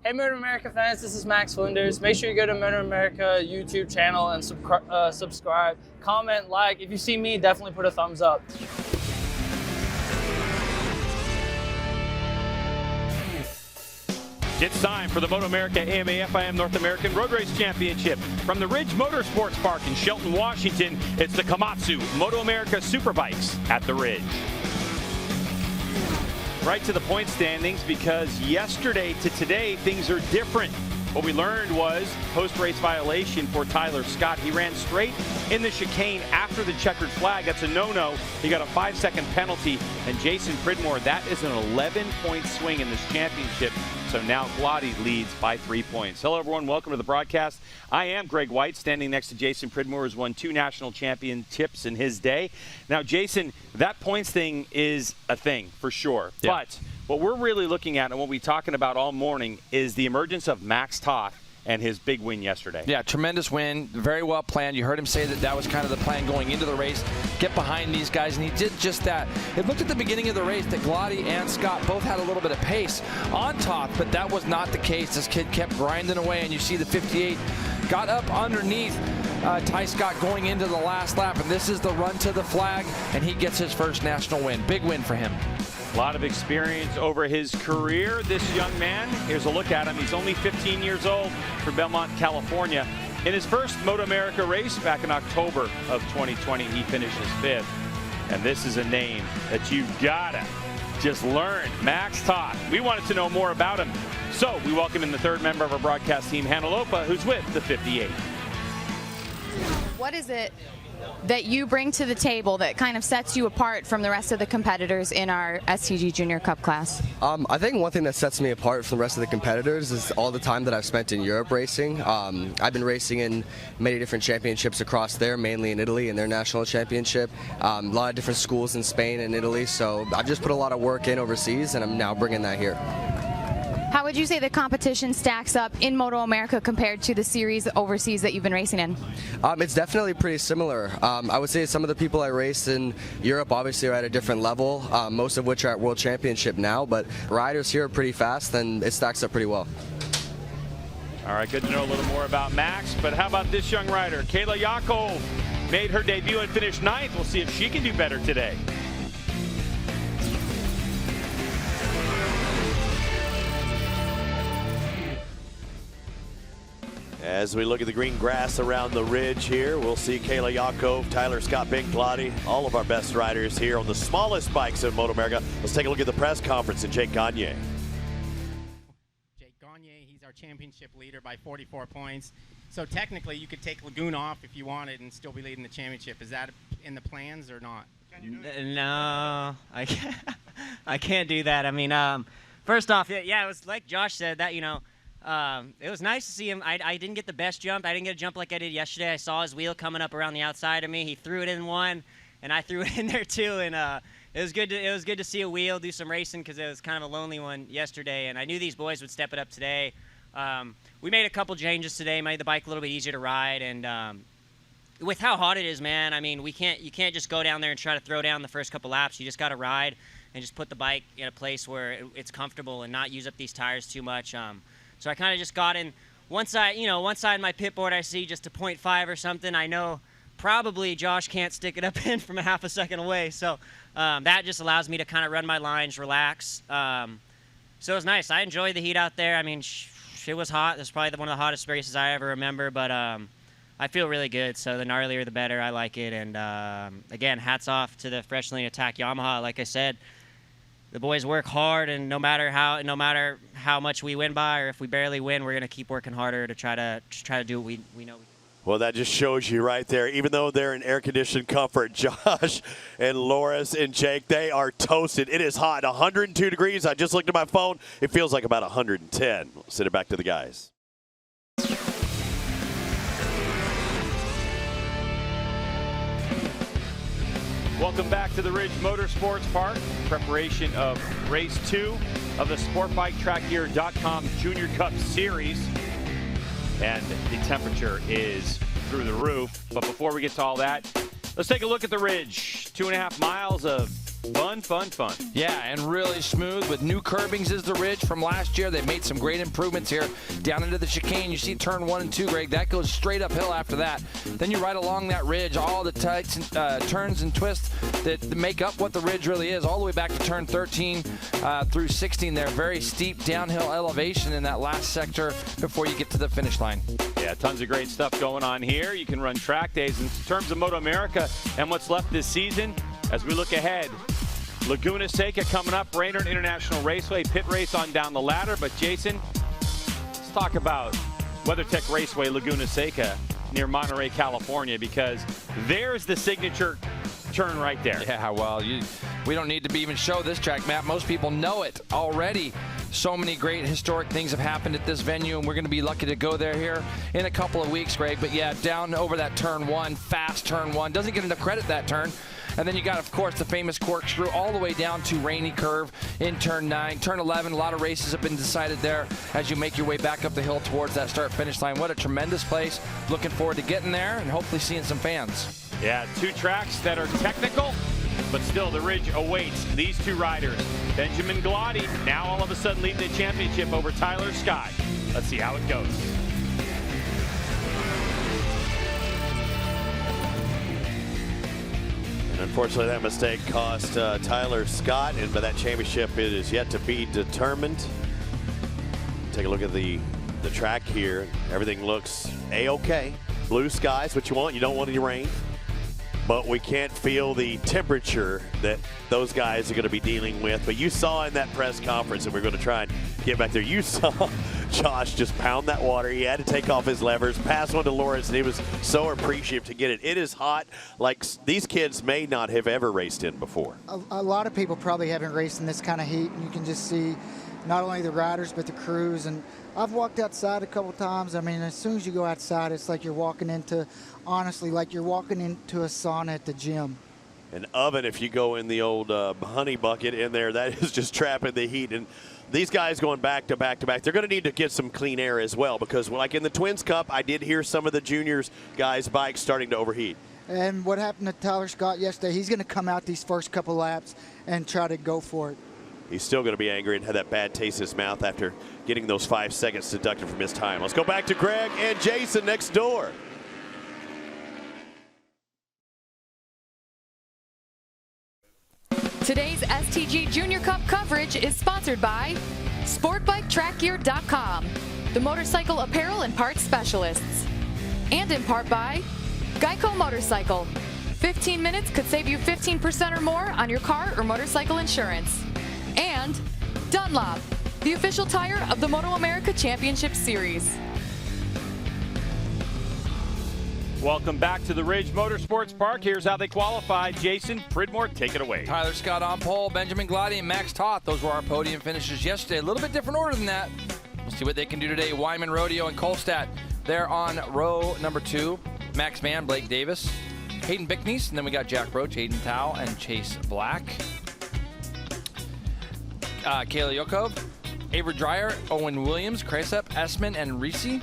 Hey MotoAmerica fans, this is Max Flinders. Make sure you go to MotoAmerica YouTube channel and subscribe, comment, like. If you see me, definitely put a thumbs up. It's time for the MotoAmerica AMA FIM North American Road Race Championship. From the Ridge Motorsports Park in Shelton, Washington, it's the Komatsu MotoAmerica Superbikes at the Ridge. Right to the point standings, because yesterday to today things are different. What we learned was post-race violation for Tyler Scott. He ran straight in the chicane after the checkered flag. That's a no-no. He got a 5-second penalty. And Jason Pridmore, that is an 11-point swing in this championship. So now Glotty leads by 3 points. Hello, everyone. Welcome to the broadcast. I am Greg White, standing next to Jason Pridmore, who's won 2 national championships in his day. Now, Jason, that points thing is a thing for sure. Yeah. But what we're really looking at and what we're talking about all morning is the emergence of Max Toth and his big win yesterday. Yeah, tremendous win. Very well planned. You heard him say that that was kind of the plan going into the race. Get behind these guys, and he did just that. It looked at the beginning of the race that Glotty and Scott both had a little bit of pace on Toth, but that was not the case. This kid kept grinding away, and you see the 58 got up underneath Ty Scott going into the last lap, and this is the run to the flag, and he gets his first national win. Big win for him. A lot of experience over his career, this young man. Here's a look at him. He's only 15 years old from Belmont, California. In his first MotoAmerica race back in October of 2020, he finishes 5th. And this is a name that you've gotta just learn. Max Toth. We wanted to know more about him. So we welcome in the third member of our broadcast team, Hannah Lopa, who's with the 58. What is it that you bring to the table that kind of sets you apart from the rest of the competitors in our STG Junior Cup class? I think one thing that sets me apart from the rest of the competitors is all the time that I've spent in Europe racing. I've been racing in many different championships across there, mainly in Italy in their national championship. A lot of different schools in Spain and Italy, so I've just put a lot of work in overseas, and I'm now bringing that here. How would you say the competition stacks up in MotoAmerica compared to the series overseas that you've been racing in? It's definitely pretty similar. I would say some of the people I raced in Europe obviously are at a different level, most of which are at World Championship now, but riders here are pretty fast, and it stacks up pretty well. All right, good to know a little more about Max, but how about this young rider? Kayla Yakov made her debut and finished 9th. We'll see if she can do better today. As we look at the green grass around the ridge here, we'll see Kayla Yakov, Tyler Scott, Big Glotty, all of our best riders here on the smallest bikes in MotoAmerica. Let's take a look at the press conference and Jake Gagne. Jake Gagne, he's our championship leader by 44 points. So technically you could take Lagoon off if you wanted and still be leading the championship. Is that in the plans or not? No, I can't do that. I mean, first off, yeah, it was like Josh said that, it was nice to see him. I didn't get the best jump. I didn't get a jump like I did yesterday. I saw his wheel coming up around the outside of me. He threw it in one, and I threw it in there too. And it was good to see a wheel do some racing because it was kind of a lonely one yesterday. And I knew these boys would step it up today. We made a couple changes today, made the bike a little bit easier to ride. And with how hot it is, man, I mean, you can't just go down there and try to throw down the first couple laps. You just got to ride and just put the bike in a place where it's comfortable and not use up these tires too much. So I kind of just got in one side of my pit board I see just a 0.5 or something. I know probably Josh can't stick it up in from a half a second away. So that just allows me to kind of run my lines, relax. So it was nice. I enjoyed the heat out there. I mean, it was hot. It was probably one of the hottest races I ever remember. But I feel really good. So the gnarlier the better. I like it. And again, hats off to the freshly attacked Yamaha. Like I said, the boys work hard, and no matter how much we win by, or if we barely win, we're gonna keep working harder to try to do what we know we can. Well, that just shows you right there. Even though they're in air-conditioned comfort, Josh and Loris and Jake, they are toasted. It is hot, 102 degrees. I just looked at my phone. It feels like about 110. We'll send it back to the guys. Welcome back to the Ridge Motorsports Park. Preparation of race 2 of the SportbikeTrackGear.com Junior Cup Series. And the temperature is through the roof. But before we get to all that, let's take a look at the Ridge. 2.5 miles of Fun, fun, fun. Yeah, and really smooth with new curbings is the Ridge from last year. They've made some great improvements here down into the chicane. You see turn 1 and 2, Greg. That goes straight uphill after that. Then you ride along that Ridge, all the tights, turns and twists that make up what the Ridge really is, all the way back to turn 13 through 16 there. Very steep downhill elevation in that last sector before you get to the finish line. Yeah, tons of great stuff going on here. You can run track days. In terms of MotoAmerica and what's left this season, as we look ahead, Laguna Seca coming up, Brainerd International Raceway, pit race on down the ladder. But Jason, let's talk about WeatherTech Raceway, Laguna Seca near Monterey, California, because there's the signature turn right there. Yeah, well, we don't need to even show this track map. Most people know it already. So many great historic things have happened at this venue, and we're going to be lucky to go there here in a couple of weeks, Greg. But yeah, down over that turn 1, fast turn 1. Doesn't get enough credit, that turn. And then you got, of course, the famous corkscrew all the way down to Rainy Curve in turn 9. Turn 11, a lot of races have been decided there as you make your way back up the hill towards that start-finish line. What a tremendous place. Looking forward to getting there and hopefully seeing some fans. Yeah, 2 tracks that are technical, but still the Ridge awaits these 2 riders. Benjamin Glady now all of a sudden leading the championship over Tyler Scott. Let's see how it goes. And unfortunately, that mistake cost Tyler Scott, but that championship it is yet to be determined. Take a look at the track here. Everything looks A-okay. Blue skies, what you want. You don't want any rain. But we can't feel the temperature that those guys are going to be dealing with. But you saw in that press conference, and we're going to try and get back there, you saw Josh just pound that water. He had to take off his levers, pass one to Lawrence, and he was so appreciative to get it. It is hot, like these kids may not have ever raced in before. A lot of people probably haven't raced in this kind of heat, and you can just see not only the riders but the crews. And I've walked outside a couple times. I mean, as soon as you go outside, it's like you're walking into, honestly, like you're walking into a sauna at the gym. An oven, if you go in the old honey bucket in there, that is just trapping the heat. And these guys going back to back to back, they're going to need to get some clean air as well, because like in the Twins Cup, I did hear some of the juniors guys' bikes starting to overheat. And what happened to Tyler Scott yesterday, he's going to come out these first couple laps and try to go for it. He's still going to be angry and have that bad taste in his mouth after getting those 5 seconds deducted from his time. Let's go back to Greg and Jason next door. Today's STG Junior Cup coverage is sponsored by SportbikeTrackGear.com, the motorcycle apparel and parts specialists. And in part by Geico Motorcycle. 15 minutes could save you 15% or more on your car or motorcycle insurance. And Dunlop, the official tire of the MotoAmerica Championship Series. Welcome back to the Ridge Motorsports Park. Here's how they qualified. Jason Pridmore, take it away. Tyler Scott on pole, Benjamin Glady, and Max Toth. Those were our podium finishes yesterday. A little bit different order than that. We'll see what they can do today. Wyman, Rodeo, and Kolstad. They're on row number 2. Max Mann, Blake Davis, Hayden Bickney's, and then we got Jack Roach, Aiden Tao, and Chase Black. Kayla Yokov, Avery Dreyer, Owen Williams, Kresep, Essman, and Reese.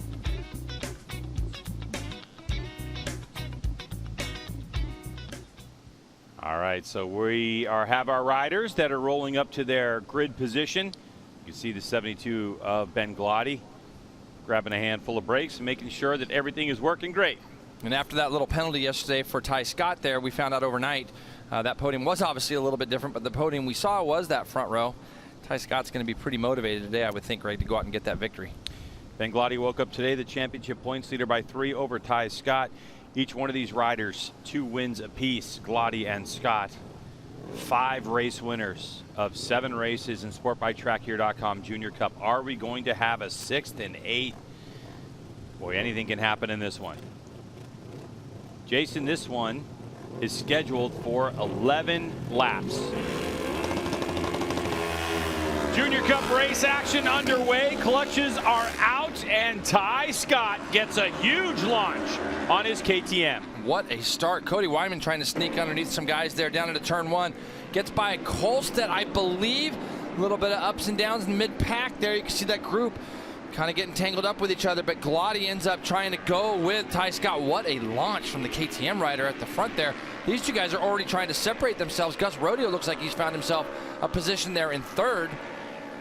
All right, so we have our riders that are rolling up to their grid position. You can see the 72 of Ben Glady grabbing a handful of brakes and making sure that everything is working great. And after that little penalty yesterday for Ty Scott there, we found out overnight that podium was obviously a little bit different, but the podium we saw was that front row. Ty Scott's going to be pretty motivated today, I would think, Greg, to go out and get that victory. Ben Glady woke up today the championship points leader by 3 over Ty Scott. Each one of these riders 2 wins apiece, Glady and Scott. 5 race winners of 7 races in SportbikeTrackGear.com Junior Cup. Are we going to have a 6th and 8th? Boy, anything can happen in this one. Jason, this one is scheduled for 11 laps. Junior Cup race action underway. Clutches are out, and Ty Scott gets a huge launch on his KTM. What a start. Cody Wyman trying to sneak underneath some guys there down into turn 1. Gets by Kolstad, I believe. A little bit of ups and downs in mid-pack there. You can see that group kind of getting tangled up with each other, but Glotty ends up trying to go with Ty Scott. What a launch from the KTM rider at the front there. These two guys are already trying to separate themselves. Gus Rodeo looks like he's found himself a position there in third.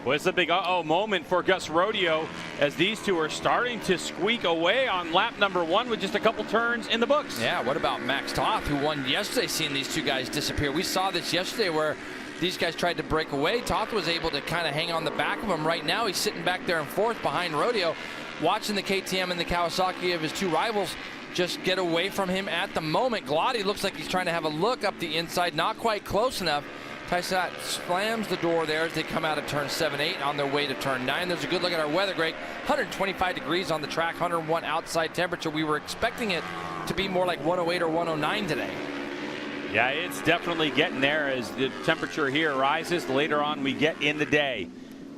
Well, it's a big uh-oh moment for Gus Rodeo as these two are starting to squeak away on lap number 1 with just a couple turns in the books. Yeah, what about Max Toth, who won yesterday, seeing these two guys disappear? We saw this yesterday where these guys tried to break away. Toth was able to kind of hang on the back of him. Right now, he's sitting back there in fourth behind Rodeo, watching the KTM and the Kawasaki of his two rivals just get away from him at the moment. Glotty looks like he's trying to have a look up the inside, not quite close enough. Ty Scott slams the door there as they come out of turn 7-8 on their way to turn 9. There's a good look at our weather, Greg. 125 degrees on the track, 101 outside temperature. We were expecting it to be more like 108 or 109 today. Yeah, it's definitely getting there as the temperature here rises. Later on, we get in the day.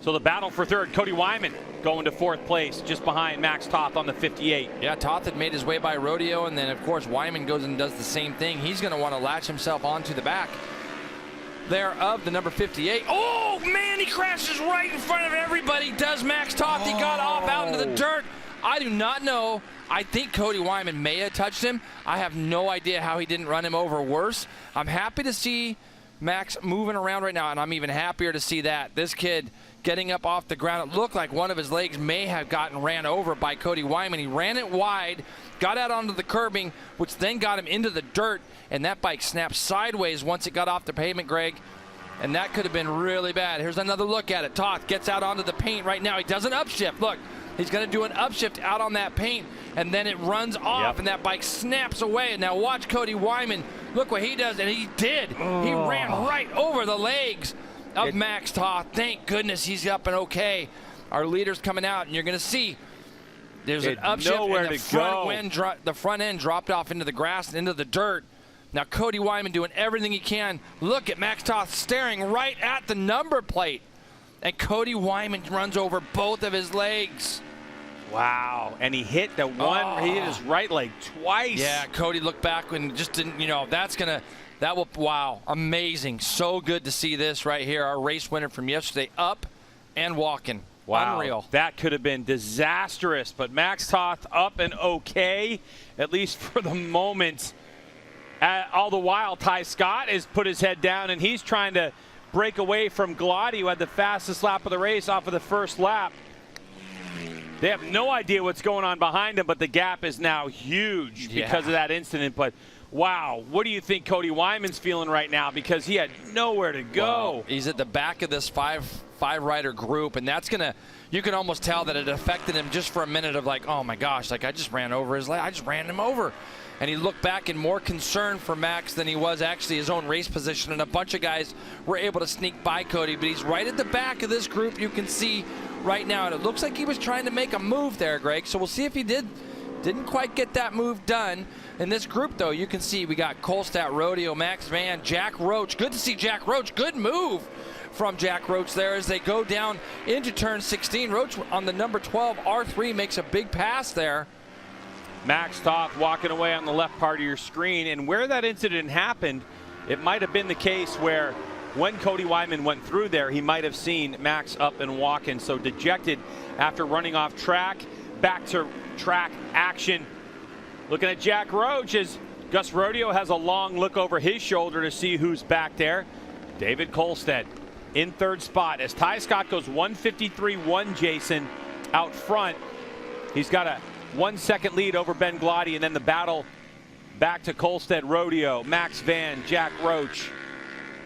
So the battle for third, Cody Wyman going to fourth place, just behind Max Toth on the 58. Yeah, Toth had made his way by Rodeo, and then, of course, Wyman goes and does the same thing. He's going to want to latch himself onto the back there of the number 58. Oh, man, he crashes right in front of everybody. Does Max Toth. He got off out into the dirt. I do not know. I think Cody Wyman may have touched him. I have no idea how he didn't run him over worse. I'm happy to see Max moving around right now, and I'm even happier to see that. This kid getting up off the ground. It looked like one of his legs may have gotten ran over by Cody Wyman. He ran it wide, got out onto the curbing, which then got him into the dirt, and that bike snapped sideways once it got off the pavement, Greg. And that could have been really bad. Here's another look at it. Toth gets out onto the paint right now. He does an upshift. Look, he's going to do an upshift out on that paint, and then it runs off, and that bike snaps away. And now watch Cody Wyman. Look what he does, and he did. He ran right over the legs of Max Toth. Thank goodness he's up and okay. Our leader's coming out, and you're going to see there's an upshift, and the front end dropped off into the grass and into the dirt. Now Cody Wyman doing everything he can. Look at Max Toth staring right at the number plate. And Cody Wyman runs over both of his legs. Wow. And he hit the one, he hit his right leg twice. Yeah, Cody looked back and just didn't, wow, amazing. So good to see this right here. Our race winner from yesterday up and walking. Wow. Unreal. That could have been disastrous, but Max Toth up and okay, at least for the moment. All the while, Ty Scott has put his head down, and he's trying to break away from Glotty, who had the fastest lap of the race off of the first lap. They have no idea what's going on behind him, but the gap is now huge because of that incident. But, wow, what do you think Cody Wyman's feeling right now? Because he had nowhere to go. Wow. He's at the back of this five-rider group, and that's going to – you can almost tell that it affected him just for a minute of like, oh, my gosh, like I just ran over his leg. I just ran him over. And he looked back in more concern for Max than he was actually his own race position. And a bunch of guys were able to sneak by Cody. But he's right at the back of this group, you can see right now. And it looks like he was trying to make a move there, Greg. So we'll see if he did. Didn't quite get that move done. In this group, though, you can see we got Kolstad, Rodeo, Max Van, Jack Roach. Good to see Jack Roach. Good move from Jack Roach there as they go down into turn 16. Roach on the number 12, R3, makes a big pass there. Max Toth walking away on the left part of your screen. And where that incident happened, it might have been the case where when Cody Wyman went through there, he might have seen Max up and walking. So dejected after running off track, back to track action. Looking at Jack Roach as Gus Rodeo has a long look over his shoulder to see who's back there. David Kolstad in third spot as Ty Scott goes 153.1, Jason, out front. He's got a 1 second lead over Ben Glotty, and then the battle back to Kolstad, Rodeo, Max Van, Jack Roach,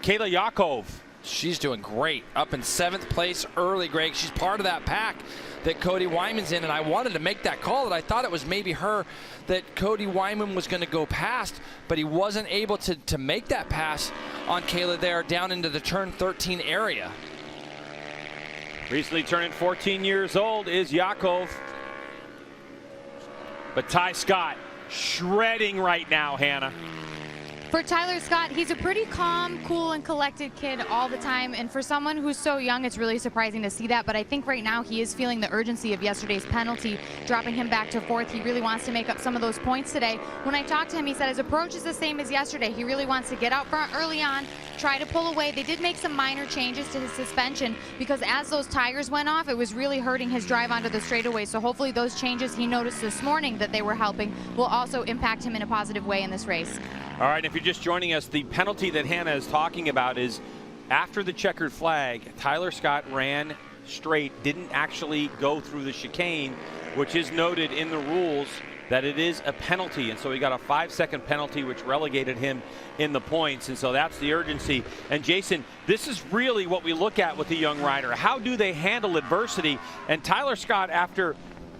Kayla Yakov. She's doing great. Up in 7th place early, Greg. She's part of that pack that Cody Wyman's in, and I wanted to make that call that I thought it was maybe her that Cody Wyman was going to go past, but he wasn't able to make that pass on Kayla there down into the turn 13 area. Recently turning 14 years old is Yakov. But Ty Scott shredding right now, Hannah. For Tyler Scott, he's a pretty calm, cool, and collected kid all the time. And for someone who's so young, it's really surprising to see that. But I think right now he is feeling the urgency of yesterday's penalty, dropping him back to 4th. He really wants to make up some of those points today. When I talked to him, he said his approach is the same as yesterday. He really wants to get out front early on, try to pull away. They did make some minor changes to his suspension because as those tires went off, it was really hurting his drive onto the straightaway. So hopefully those changes he noticed this morning that they were helping will also impact him in a positive way in this race. All right, if you're just joining us, the penalty that Hannah is talking about is after the checkered flag, Tyler Scott ran straight, didn't actually go through the chicane, which is noted in the rules that it is a penalty. And so he got a 5-second penalty, which relegated him in the points. And so that's the urgency. And Jason, this is really what we look at with a young rider. How do they handle adversity? And Tyler Scott, after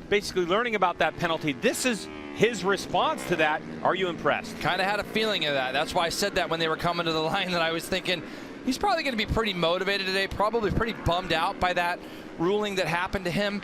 basically learning about that penalty, this is his response to that. Are you impressed? Kind of had a feeling of that. That's why I said that when they were coming to the line, that I was thinking he's probably going to be pretty motivated today, probably pretty bummed out by that ruling that happened to him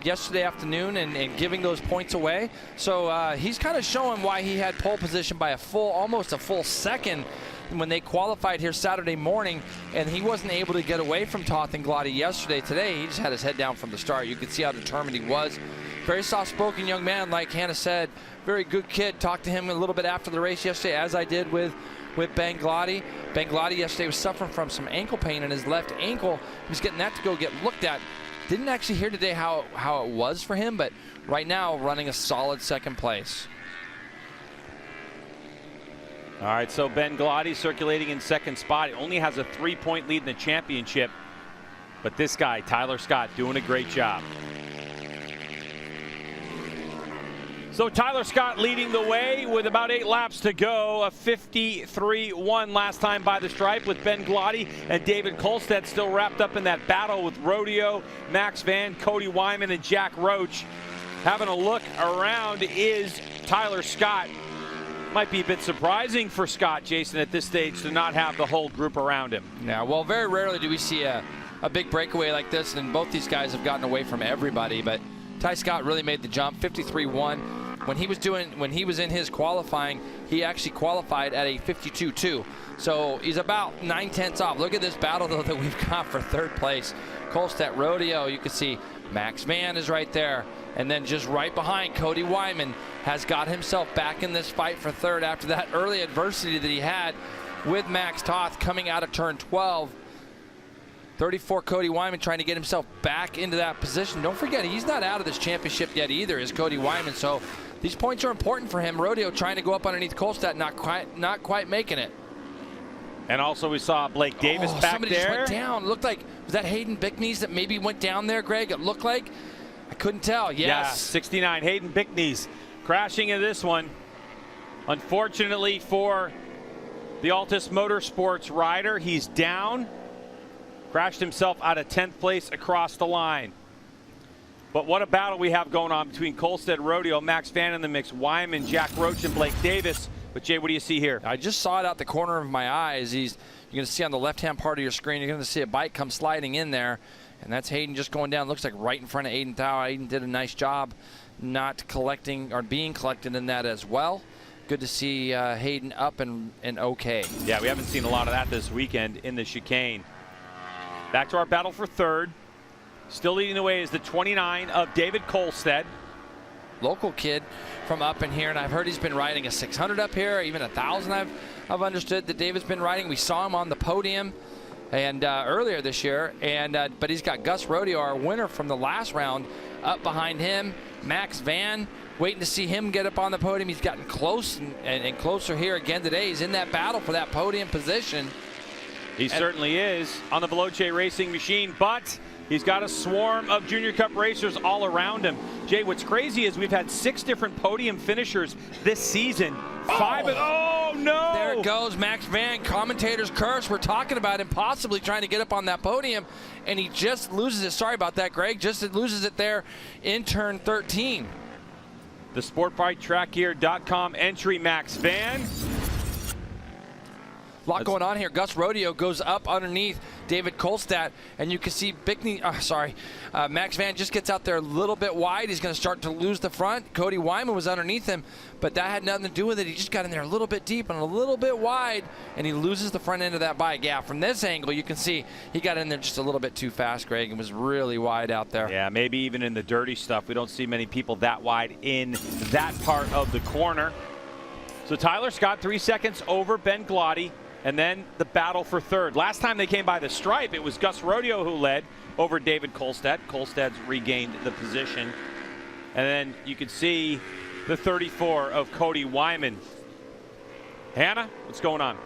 yesterday afternoon and giving those points away. So he's kind of showing why he had pole position by almost a full second when they qualified here Saturday morning, and he wasn't able to get away from Toth and Glotty yesterday. Today, he just had his head down from the start. You could see how determined he was. Very soft-spoken young man, like Hannah said. Very good kid. Talked to him a little bit after the race yesterday, as I did with Ben Glotty. Ben Glotty yesterday was suffering from some ankle pain in his left ankle. He was getting that to go get looked at. Didn't actually hear today how it was for him, but right now running a solid second place. All right, so Ben Glotty circulating in second spot. He only has a 3-point lead in the championship. But this guy, Tyler Scott, doing a great job. So Tyler Scott leading the way with about 8 laps to go. A 53-1 last time by the stripe, with Ben Glotty and David Kolstad still wrapped up in that battle with Rodeo, Max Van, Cody Wyman, and Jack Roach. Having a look around is Tyler Scott. Might be a bit surprising for Scott, Jason, at this stage to not have the whole group around him. Yeah, well, very rarely do we see a big breakaway like this, and both these guys have gotten away from everybody, but Ty Scott really made the jump. 53-1. When he was in his qualifying, he actually qualified at a 52-2. So he's about 9/10 off. Look at this battle, though, that we've got for third place. Kolstad, Rodeo, you can see Max Van is right there. And then just right behind, Cody Wyman has got himself back in this fight for third after that early adversity that he had with Max Toth coming out of turn 12. 34, Cody Wyman trying to get himself back into that position. Don't forget, he's not out of this championship yet either, is Cody Wyman. So these points are important for him. Rodeo trying to go up underneath Kolstad, not quite making it. And also we saw Blake Davis back somebody there. Somebody just went down. It looked like, was that Hayden Bickneys that maybe went down there, Greg? It looked like. I couldn't tell. Yes. Yeah, 69, Hayden Bickneys crashing in this one. Unfortunately for the Altus Motorsports rider, he's down. Crashed himself out of 10th place across the line. But what a battle we have going on between Kolstad, Rodeo, Max Van in the mix, Wyman, Jack Roach, and Blake Davis. But Jay, what do you see here? I just saw it out the corner of my eyes. You're going to see on the left-hand part of your screen, you're going to see a bike come sliding in there. And that's Hayden just going down. Looks like right in front of Aiden Thau. Aiden did a nice job not collecting or being collected in that as well. Good to see Hayden up and okay. Yeah, we haven't seen a lot of that this weekend in the chicane. Back to our battle for third. Still leading the way is the 29 of David Kolstad. Local kid from up in here, and I've heard he's been riding a 600 up here, even 1,000 I've understood that David's been riding. We saw him on the podium and earlier this year, but he's got Gus Rodeo, our winner from the last round, up behind him. Max Van, waiting to see him get up on the podium. He's gotten close and closer here again today. He's in that battle for that podium position. He certainly is on the Veloce Racing machine, but he's got a swarm of Junior Cup racers all around him. Jay, what's crazy is we've had 6 different podium finishers this season. Oh no! There it goes, Max Van. Commentators curse. We're talking about him possibly trying to get up on that podium, and he just loses it. Sorry about that, Greg. Just loses it there in turn 13. The SportbikeTrackGear.com entry, Max Van. A lot going on here. Gus Rodeo goes up underneath David Kolstad, and you can see Max Van just gets out there a little bit wide. He's going to start to lose the front. Cody Wyman was underneath him, but that had nothing to do with it. He just got in there a little bit deep and a little bit wide, and he loses the front end of that bike. Yeah, from this angle, you can see he got in there just a little bit too fast, Greg, and was really wide out there. Yeah, maybe even in the dirty stuff. We don't see many people that wide in that part of the corner. So Tyler Scott 3 seconds over Ben Gloddy, and then the battle for third. Last time they came by the stripe, it was Gus Rodeo who led over David Kolstad. Kolstad's regained the position. And then you can see the 34 of Cody Wyman. Hannah, what's going on?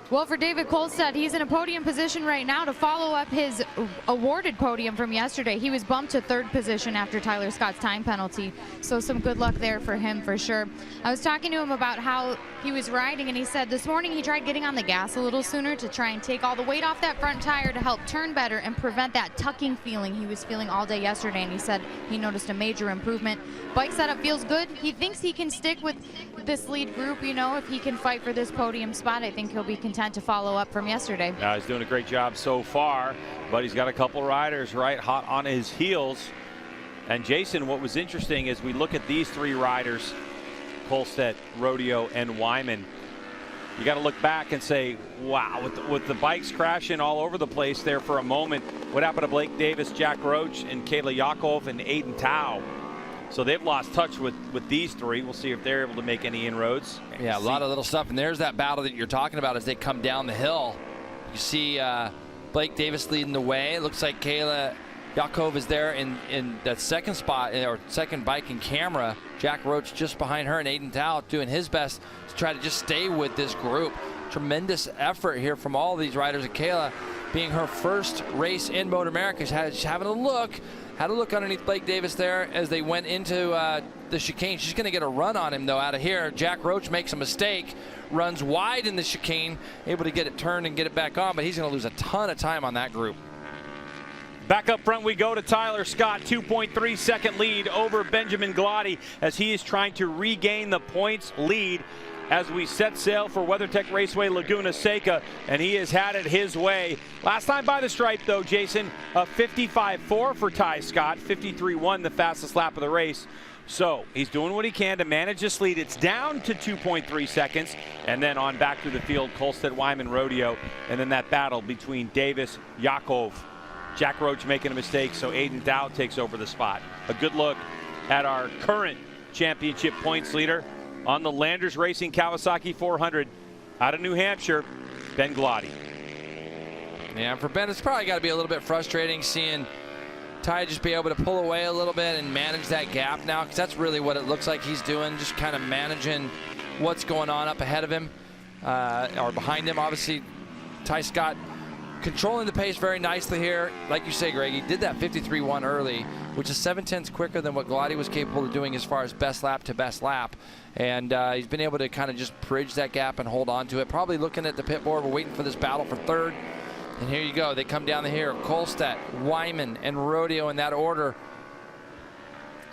Well, for David Kolstad, he's in a podium position right now to follow up his awarded podium from yesterday. He was bumped to third position after Tyler Scott's time penalty, so some good luck there for him for sure. I was talking to him about how he was riding, and he said this morning he tried getting on the gas a little sooner to try and take all the weight off that front tire to help turn better and prevent that tucking feeling he was feeling all day yesterday, and he said he noticed a major improvement. Bike setup feels good. He thinks he can stick with this lead group, you know, if he can fight for this podium spot. I think he'll be content to follow up from yesterday. Yeah, he's doing a great job so far, but he's got a couple riders right hot on his heels. And Jason, what was interesting is we look at these three riders, Kolstad, Rodeo, and Wyman. You got to look back and say, wow, with the bikes crashing all over the place there for a moment, what happened to Blake Davis, Jack Roach, and Kayla Yakov and Aiden Tao? So they've lost touch with these three. We'll see if they're able to make any inroads. Yeah, a lot of little stuff. And there's that battle that you're talking about as they come down the hill. You see Blake Davis leading the way. It looks like Kayla Yakov is there in that second spot, or second bike in camera. Jack Roach just behind her, and Aiden Tao doing his best to try to just stay with this group. Tremendous effort here from all of these riders. And Kayla, being her first race in MotoAmerica, she's having a look. Had a look underneath Blake Davis there as they went into the chicane. She's going to get a run on him, though, out of here. Jack Roach makes a mistake, runs wide in the chicane, able to get it turned and get it back on, but he's going to lose a ton of time on that group. Back up front we go to Tyler Scott, 2.3 second lead over Benjamin Gloddy as he is trying to regain the points lead as we set sail for WeatherTech Raceway Laguna Seca, and he has had it his way. Last time by the stripe, though, Jason, a 55.4 for Ty Scott, 53.1 the fastest lap of the race. So he's doing what he can to manage this lead. It's down to 2.3 seconds, and then on back through the field, Kolstad, Wyman, Rodeo, and then that battle between Davis, Yakov, Jack Roach making a mistake, so Aiden Dow takes over the spot. A good look at our current championship points leader on the Landers Racing Kawasaki 400 out of New Hampshire, Ben Gloddy. Yeah, for Ben, it's probably got to be a little bit frustrating seeing Ty just be able to pull away a little bit and manage that gap now, because that's really what it looks like he's doing, just kind of managing what's going on up ahead of him, or behind him. Obviously, Ty Scott controlling the pace very nicely here. Like you say, Greg, he did that 53.1 early, which is 7/10 quicker than what Gloddy was capable of doing as far as best lap to best lap. And he's been able to kind of just bridge that gap and hold on to it. Probably looking at the pit board. We're waiting for this battle for third. And here you go. They come down the here. Kolstad, Wyman, and Rodeo in that order.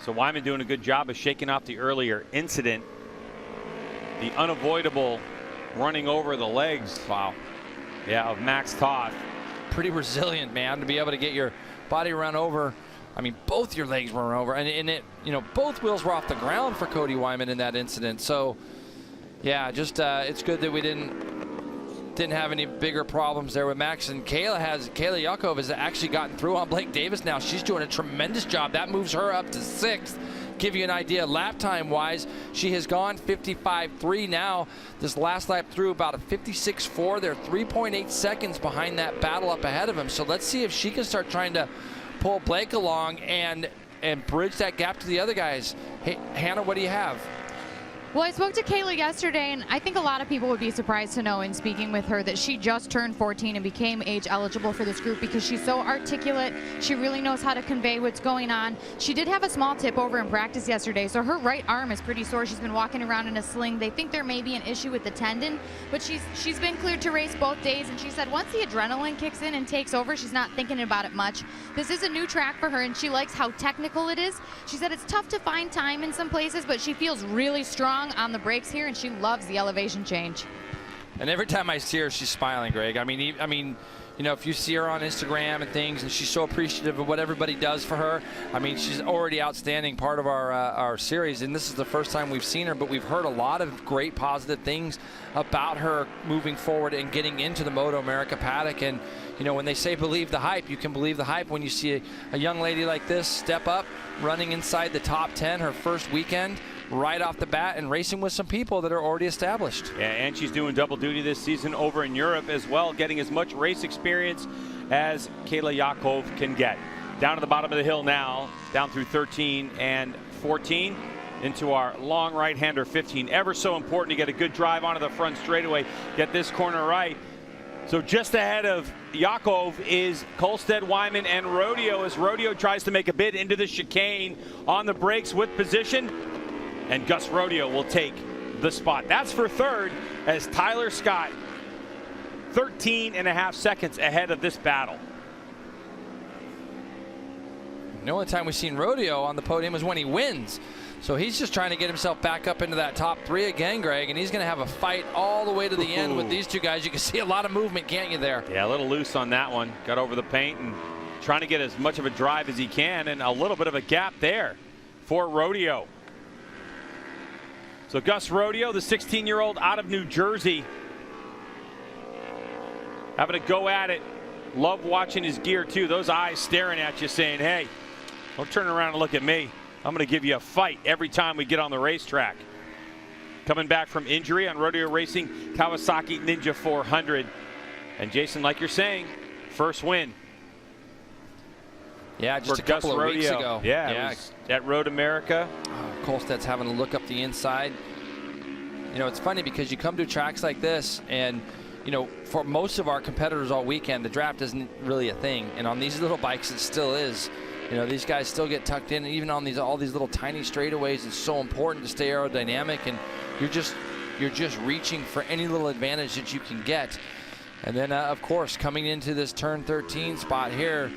So Wyman doing a good job of shaking off the earlier incident. The unavoidable running over the legs. Wow. Yeah, of Max Toth. Pretty resilient, man, to be able to get your body run over. I mean, both your legs were run over, and it, you know, both wheels were off the ground for Cody Wyman in that incident. So, yeah, just it's good that we didn't have any bigger problems there with Max. And Kayla Yakov has actually gotten through on Blake Davis now. She's doing a tremendous job. That moves her up to 6th. Give you an idea lap time wise, she has gone 55.3 now. This last lap through about a 56.4. They're 3.8 seconds behind that battle up ahead of him. So let's see if she can start trying to pull Blake along and bridge that gap to the other guys. Hey, Hannah, what do you have? Well, I spoke to Kayla yesterday, and I think a lot of people would be surprised to know in speaking with her that she just turned 14 and became age eligible for this group because she's so articulate. She really knows how to convey what's going on. She did have a small tip over in practice yesterday, so her right arm is pretty sore. She's been walking around in a sling. They think there may be an issue with the tendon, but she's been cleared to race both days, and she said once the adrenaline kicks in and takes over, she's not thinking about it much. This is a new track for her, and she likes how technical it is. She said it's tough to find time in some places, but she feels really strong on the brakes here, and she loves the elevation change. And every time I see her, she's smiling, Greg. I mean, you know, if you see her on Instagram and things, and she's so appreciative of what everybody does for her. I mean, she's already outstanding part of our series, and this is the first time we've seen her, but we've heard a lot of great positive things about her moving forward and getting into the MotoAmerica paddock. And, you know, when they say believe the hype, you can believe the hype when you see a young lady like this step up, running inside the top 10 her first weekend, right off the bat, and racing with some people that are already established. Yeah, and she's doing double duty this season over in Europe as well, getting as much race experience as Kayla Yakov can get. Down to the bottom of the hill now, down through 13 and 14 into our long right-hander 15. Ever so important to get a good drive onto the front straightaway, get this corner right. So just ahead of Yakov is Kolstad, Wyman, and Rodeo as Rodeo tries to make a bid into the chicane on the brakes with position. And Gus Rodeo will take the spot. That's for third as Tyler Scott 13.5 seconds ahead of this battle. The only time we've seen Rodeo on the podium is when he wins. So he's just trying to get himself back up into that top 3 again, Greg, and he's going to have a fight all the way to the end with these two guys. You can see a lot of movement, can't you, there? Yeah, a little loose on that one. Got over the paint and trying to get as much of a drive as he can, and a little bit of a gap there for Rodeo. So Gus Rodeo, the 16-year-old out of New Jersey, having a go at it. Love watching his gear, too. Those eyes staring at you saying, hey, don't turn around and look at me. I'm going to give you a fight every time we get on the racetrack. Coming back from injury on Rodeo Racing Kawasaki Ninja 400. And Jason, like you're saying, first win. Yeah, just a couple of weeks ago. Yeah, it was at Road America. Kolstad's having to look up the inside. You know, it's funny because you come to tracks like this, and, you know, for most of our competitors all weekend, the draft isn't really a thing. And on these little bikes, it still is. You know, these guys still get tucked in, and even on all these little tiny straightaways, it's so important to stay aerodynamic, and you're just reaching for any little advantage that you can get. And then, of course, coming into this turn 13 spot here,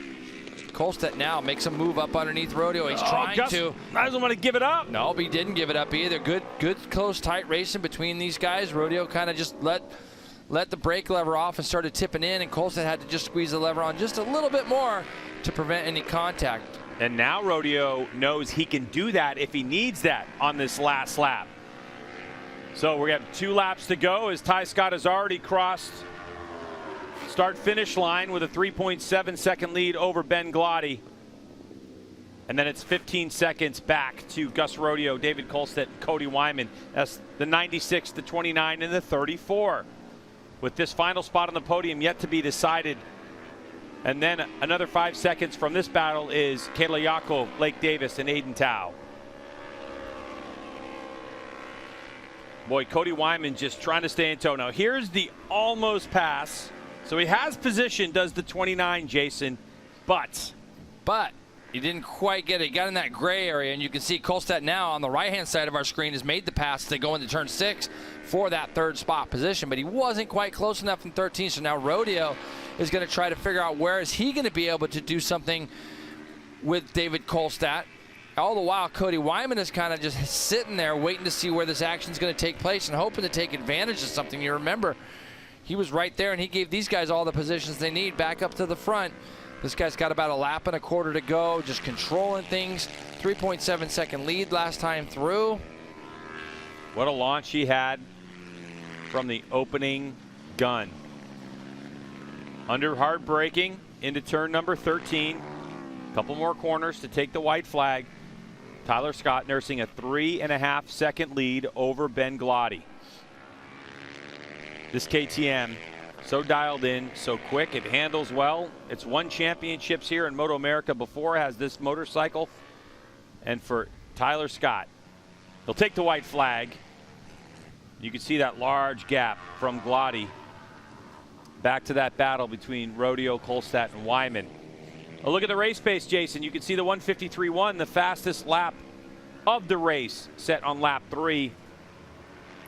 Kolstad now makes a move up underneath Rodeo. He's trying to. I don't want to give it up. No, but he didn't give it up either. Good, close, tight racing between these guys. Rodeo kind of just let the brake lever off and started tipping in, and Kolstad had to just squeeze the lever on just a little bit more to prevent any contact. And now Rodeo knows he can do that if he needs that on this last lap. So we have 2 laps to go as Ty Scott has already crossed start-finish line with a 3.7 second lead over Ben Gloddy. And then it's 15 seconds back to Gus Rodeo, David Kolstad, Cody Wyman. That's the 96, the 29, and the 34. With this final spot on the podium yet to be decided. And then another 5 seconds from this battle is Kayla Yakov, Blake Davis, and Aiden Tao. Boy, Cody Wyman just trying to stay in tow. Now here's the almost pass. So he has position, does the 29, Jason, but he didn't quite get it. He got in that gray area, and you can see Kolstad now on the right-hand side of our screen has made the pass to go into turn 6 for that 3rd spot position, but he wasn't quite close enough in 13, so now Rodeo is going to try to figure out where is he going to be able to do something with David Kolstad. All the while, Cody Wyman is kind of just sitting there waiting to see where this action is going to take place and hoping to take advantage of something. You remember, he was right there, and he gave these guys all the positions they need back up to the front. This guy's got about a lap and a quarter to go, just controlling things. 3.7 second lead last time through. What a launch he had from the opening gun. Under hard braking into turn number 13. A couple more corners to take the white flag. Tyler Scott nursing a 3.5 second lead over Ben Gloddy. This KTM, so dialed in, so quick, it handles well. It's won championships here in MotoAmerica before, has this motorcycle. And for Tyler Scott, he'll take the white flag. You can see that large gap from Gloddy back to that battle between Rodeo, Kolstad, and Wyman. A look at the race pace, Jason. You can see the 153.1, the fastest lap of the race, set on lap 3.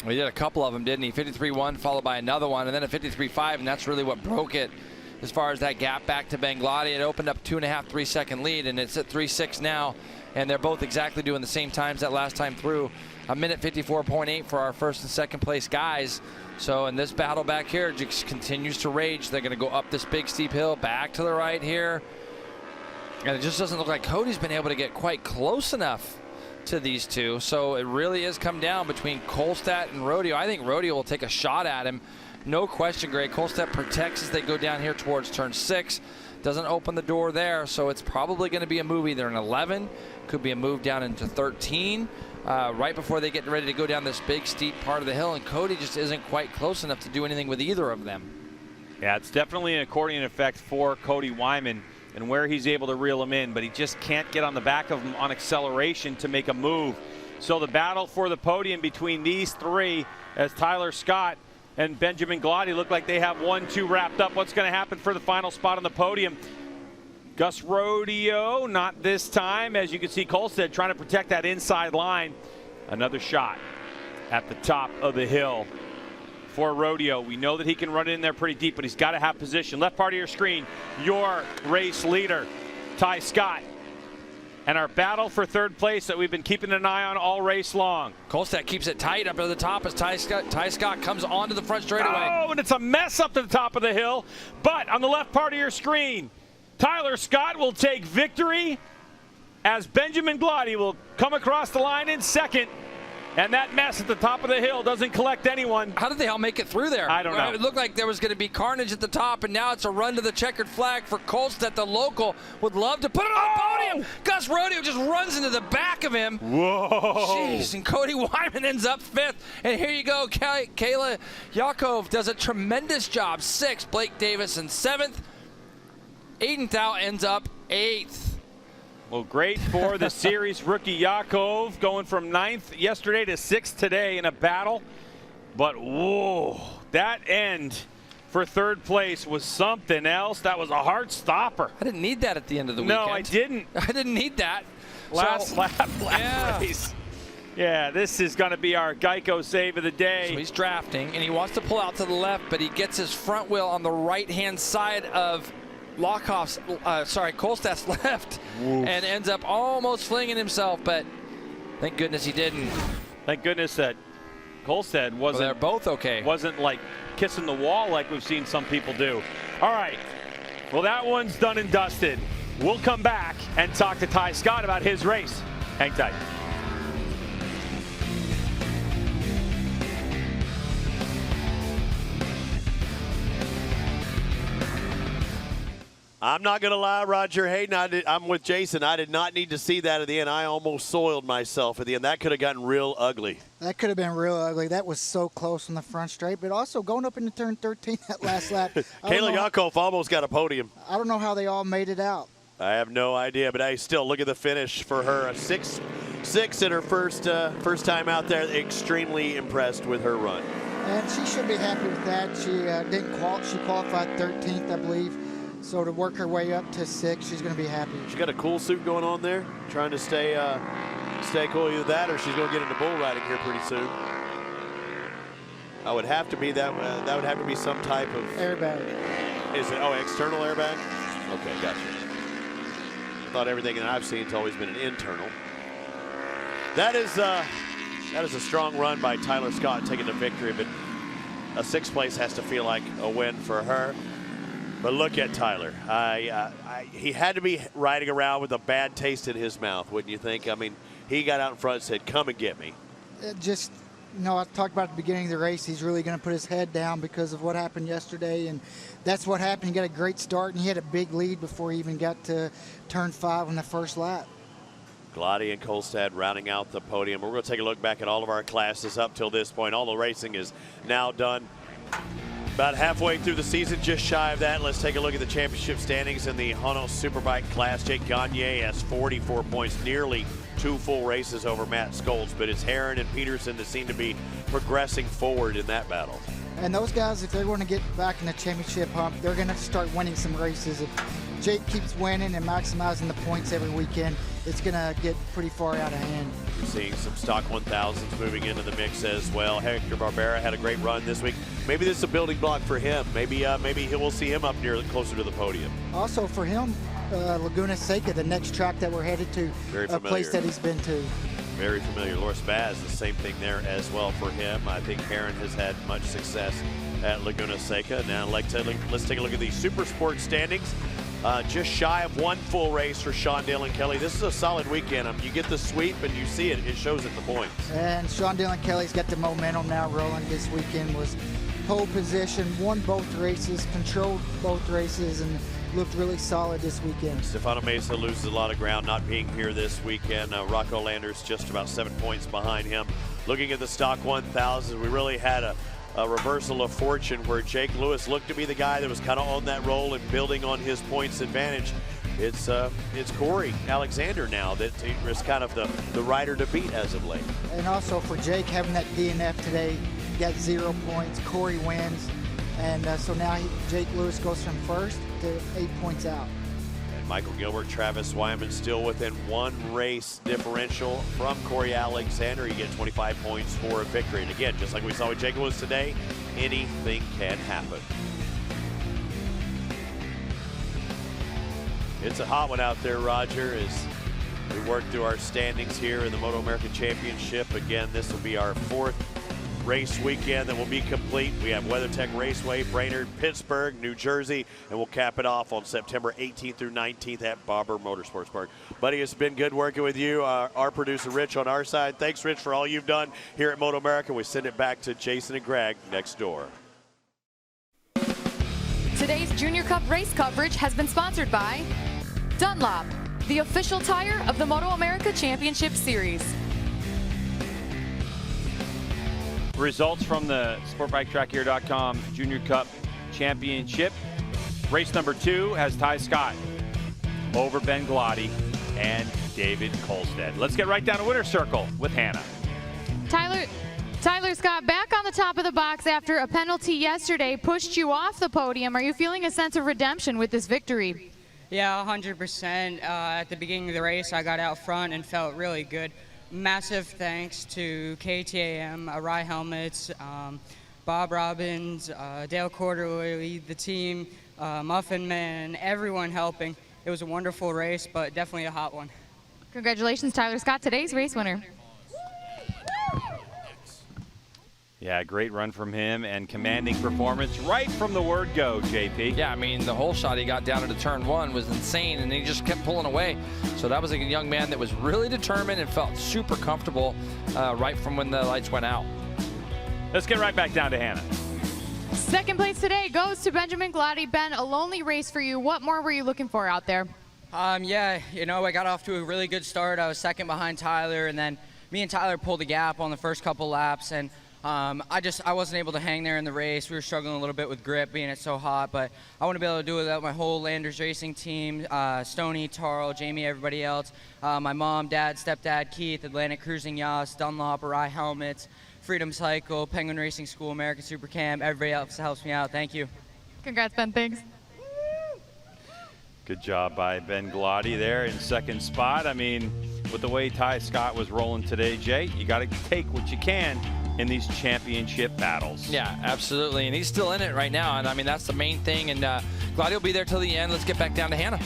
Well, he did a couple of them, didn't he? 53.1 followed by another one, and then a 53.5, and that's really what broke it as far as that gap back to Ben Gloddy. It opened up 2.5, 3 second lead, and it's at 3.6 now and they're both exactly doing the same times that last time through. A minute 54.8 for our first and second place guys. So in this battle back here, it just continues to rage. They're going to go up this big steep hill, back to the right here. And it just doesn't look like Cody's been able to get quite close enough to these two. So it really is come down between Kolstad and Rodeo. I think Rodeo will take a shot at him. No question, Greg. Kolstad protects as they go down here towards turn 6. Doesn't open the door there, so it's probably going to be a move either in 11, could be a move down into 13, right before they get ready to go down this big steep part of the hill, and Cody just isn't quite close enough to do anything with either of them. Yeah, it's definitely an accordion effect for Cody Wyman and where he's able to reel him in, but he just can't get on the back of him on acceleration to make a move. So the battle for the podium between these three, as Tyler Scott and Benjamin Gloddy look like they have 1-2 wrapped up. What's going to happen for the final spot on the podium? Gus Rodeo, not this time. As you can see, Kolstad trying to protect that inside line. Another shot at the top of the hill for Rodeo. We know that he can run in there pretty deep, but he's got to have position. Left part of your screen, your race leader, Ty Scott. And our battle for third place that we've been keeping an eye on all race long. Kolstad keeps it tight up to the top as Ty Scott comes onto the front straightaway. Oh, and it's a mess up to the top of the hill. But on the left part of your screen, Tyler Scott will take victory as Benjamin Gloddy will come across the line in second. And that mess at the top of the hill doesn't collect anyone. How did they all make it through there? I don't know. It looked like there was going to be carnage at the top, and now it's a run to the checkered flag for Kolstad. The local would love to put it on the podium. Gus Rodeo just runs into the back of him. Whoa. Jeez, and Cody Wyman ends up 5th. And here you go, Kayla Yakov does a tremendous job. 6th, Blake Davis in 7th. Aiden Thau ends up 8th. Well, great for the series rookie Yakov, going from 9th yesterday to 6th today in a battle. But whoa, that end for third place was something else. That was a heart stopper. I didn't need that at the end of the weekend. No, I didn't. I didn't need that. Last race. Yeah, this is going to be our Geico save of the day. So he's drafting, and he wants to pull out to the left, but he gets his front wheel on the right-hand side of Kolstad's left. Oof. And ends up almost flinging himself, but thank goodness he didn't. Thank goodness that Kolstad wasn't. They're both okay. Wasn't like kissing the wall like we've seen some people do. All right. Well, that one's done and dusted. We'll come back and talk to Ty Scott about his race. Hang tight. I'm not going to lie, Roger Hayden. I'm with Jason. I did not need to see that at the end. I almost soiled myself at the end. That could have gotten real ugly. That could have been real ugly. That was so close on the front straight, but also going up into turn 13 that last lap. Kayla Yakov almost got a podium. I don't know how they all made it out. I have no idea, but I still look at the finish for her. A 6 in her first time out there. Extremely impressed with her run. And she should be happy with that. She qualified 13th, I believe. So to work her way up to 6, she's going to be happy. She's got a cool suit going on there, trying to stay cool. Either that or she's going to get into bull riding here pretty soon. That would have to be that would have to be some type of airbag. Is it? Oh, external airbag. Okay, gotcha. I thought everything that I've seen has always been an internal. That is a strong run by Tyler Scott taking the victory, but a 6th place has to feel like a win for her. But look at Tyler. He had to be riding around with a bad taste in his mouth, wouldn't you think? I mean, he got out in front and said, "Come and get me." I talked about at the beginning of the race, he's really going to put his head down because of what happened yesterday, and that's what happened. He got a great start, and he had a big lead before he even got to turn 5 on the first lap. Gloddy and Kolstad rounding out the podium. We're going to take a look back at all of our classes up till this point. All the racing is now done. About halfway through the season, just shy of that. Let's take a look at the championship standings in the Hano Superbike class. Jake Gagne has 44 points, nearly 2 full races over Matt Scholes, but it's Herron and Peterson that seem to be progressing forward in that battle. And those guys, if they're going to get back in the championship hump, they're going to start winning some races. If Jake keeps winning and maximizing the points every weekend, it's going to get pretty far out of hand. We're seeing some stock 1000s moving into the mix as well. Hector Barbera had a great run this week. Maybe this is a building block for him. Maybe we'll see him up near closer to the podium. Also for him, Laguna Seca, the next track that we're headed to, Very a place familiar. that he's been to. Very familiar. Loris Baz, the same thing there as well for him. I think Heron has had much success at Laguna Seca. Now let's take a look at the Super Sport standings. Just shy of one full race for Sean Dale and Kelly. This is a solid weekend. You get the sweep and you see it. It shows at the points. And Sean Dillon Kelly's got the momentum now rolling. This weekend was pole position, won both races, controlled both races, and looked really solid this weekend. Stefano Mesa loses a lot of ground not being here this weekend. Rocco Landers just about 7 points behind him. Looking at the stock 1000, we really had a reversal of fortune where Jake Lewis looked to be the guy that was kind of on that roll and building on his points advantage. It's Corey Alexander now that is kind of the rider to beat as of late. And also for Jake having that DNF today, he got 0 points. Corey wins. And so now Jake Lewis goes from first to 8 points out. And Michael Gilbert, Travis Wyman still within one race differential from Corey Alexander. You get 25 points for a victory. And again, just like we saw with Jake Lewis today, anything can happen. It's a hot one out there, Roger, as we work through our standings here in the MotoAmerica Championship. Again, this will be our fourth race weekend that will be complete. We have WeatherTech Raceway, Brainerd, Pittsburgh, New Jersey, and we'll cap it off on September 18th through 19th at Barber Motorsports Park. Buddy, it's been good working with you. Our producer, Rich, on our side. Thanks, Rich, for all you've done here at MotoAmerica. We send it back to Jason and Greg next door. Today's Junior Cup race coverage has been sponsored by Dunlop, the official tire of the MotoAmerica Championship Series. Results from the SportbikeTrackGear.com Junior Cup Championship. Race number 2 has Ty Scott over Ben Glotty and David Kolstad. Let's get right down to winner's circle with Hannah. Tyler Scott back on the top of the box after a penalty yesterday pushed you off the podium. Are you feeling a sense of redemption with this victory? Yeah, 100%. At the beginning of the race, I got out front and felt really good. Massive thanks to KTAM, Rye Helmets, Bob Robbins, Dale Corderly, the team, Muffin Man, everyone helping. It was a wonderful race, but definitely a hot one. Congratulations, Tyler Scott, today's race winner. Yeah, great run from him and commanding performance right from the word go, JP. Yeah, I mean, the whole shot he got down into turn 1 was insane, and he just kept pulling away. So that was a young man that was really determined and felt super comfortable right from when the lights went out. Let's get right back down to Hannah. Second place today goes to Benjamin Glotty. Ben, a lonely race for you. What more were you looking for out there? Yeah, you know, I got off to a really good start. I was second behind Tyler, and then me and Tyler pulled the gap on the first couple laps, and I wasn't able to hang there in the race. We were struggling a little bit with grip, being it's so hot, but I want to be able to do it without my whole Landers Racing team, Stoney, Tarl, Jamie, everybody else, my mom, dad, stepdad, Keith, Atlantic Cruising Yachts, Dunlop, Rye Helmets, Freedom Cycle, Penguin Racing School, American Super Camp, everybody else helps me out. Thank you. Congrats, Ben. Thanks. Good job by Ben Glotty there in second spot. I mean, with the way Ty Scott was rolling today, Jay, you got to take what you can in these championship battles. Yeah, absolutely, and he's still in it right now, and I mean, that's the main thing, and Glotty will be there till the end. Let's get back down to Hannah.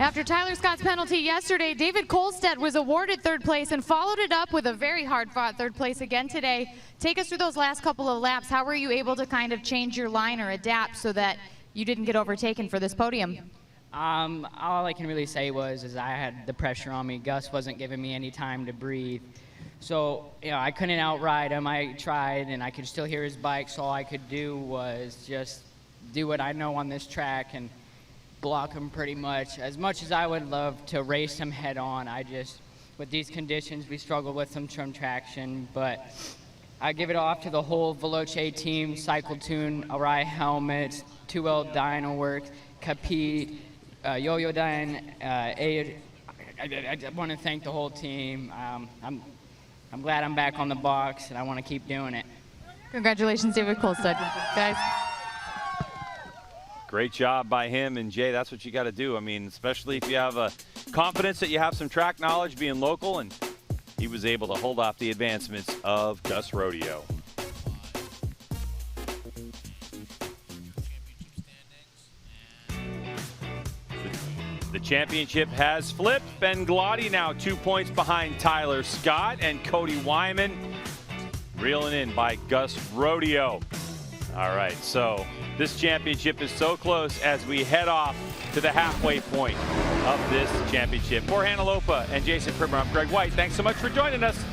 After Tyler Scott's penalty yesterday, David Kolstad was awarded third place and followed it up with a very hard-fought third place again today. Take us through those last couple of laps. How were you able to kind of change your line or adapt so that you didn't get overtaken for this podium? All I can really say is I had the pressure on me. Gus wasn't giving me any time to breathe. So, you know, I couldn't outride him. I tried, and I could still hear his bike, so all I could do was just do what I know on this track and block him pretty much. As much as I would love to race him head on, with these conditions, we struggle with some traction, but I give it off to the whole Veloce team, Cycle Tune, Rye Helmets, 2L Dyno Works, Capit, Yo-Yo Dyne, I want to thank the whole team. I'm glad I'm back on the box, and I want to keep doing it. Congratulations, David Kolstad. Guys. Great job by him, and Jay, that's what you got to do. I mean, especially if you have a confidence that you have some track knowledge being local, and he was able to hold off the advancements of Gus Rodeo. The Championship has flipped. Ben Glotty now 2 points behind Tyler Scott, and Cody Wyman reeling in by Gus Rodeo. All right, so this championship is so close as we head off to the halfway point of this championship. For Hannah Lopa and Jason Primer, I'm Greg White. Thanks so much for joining us.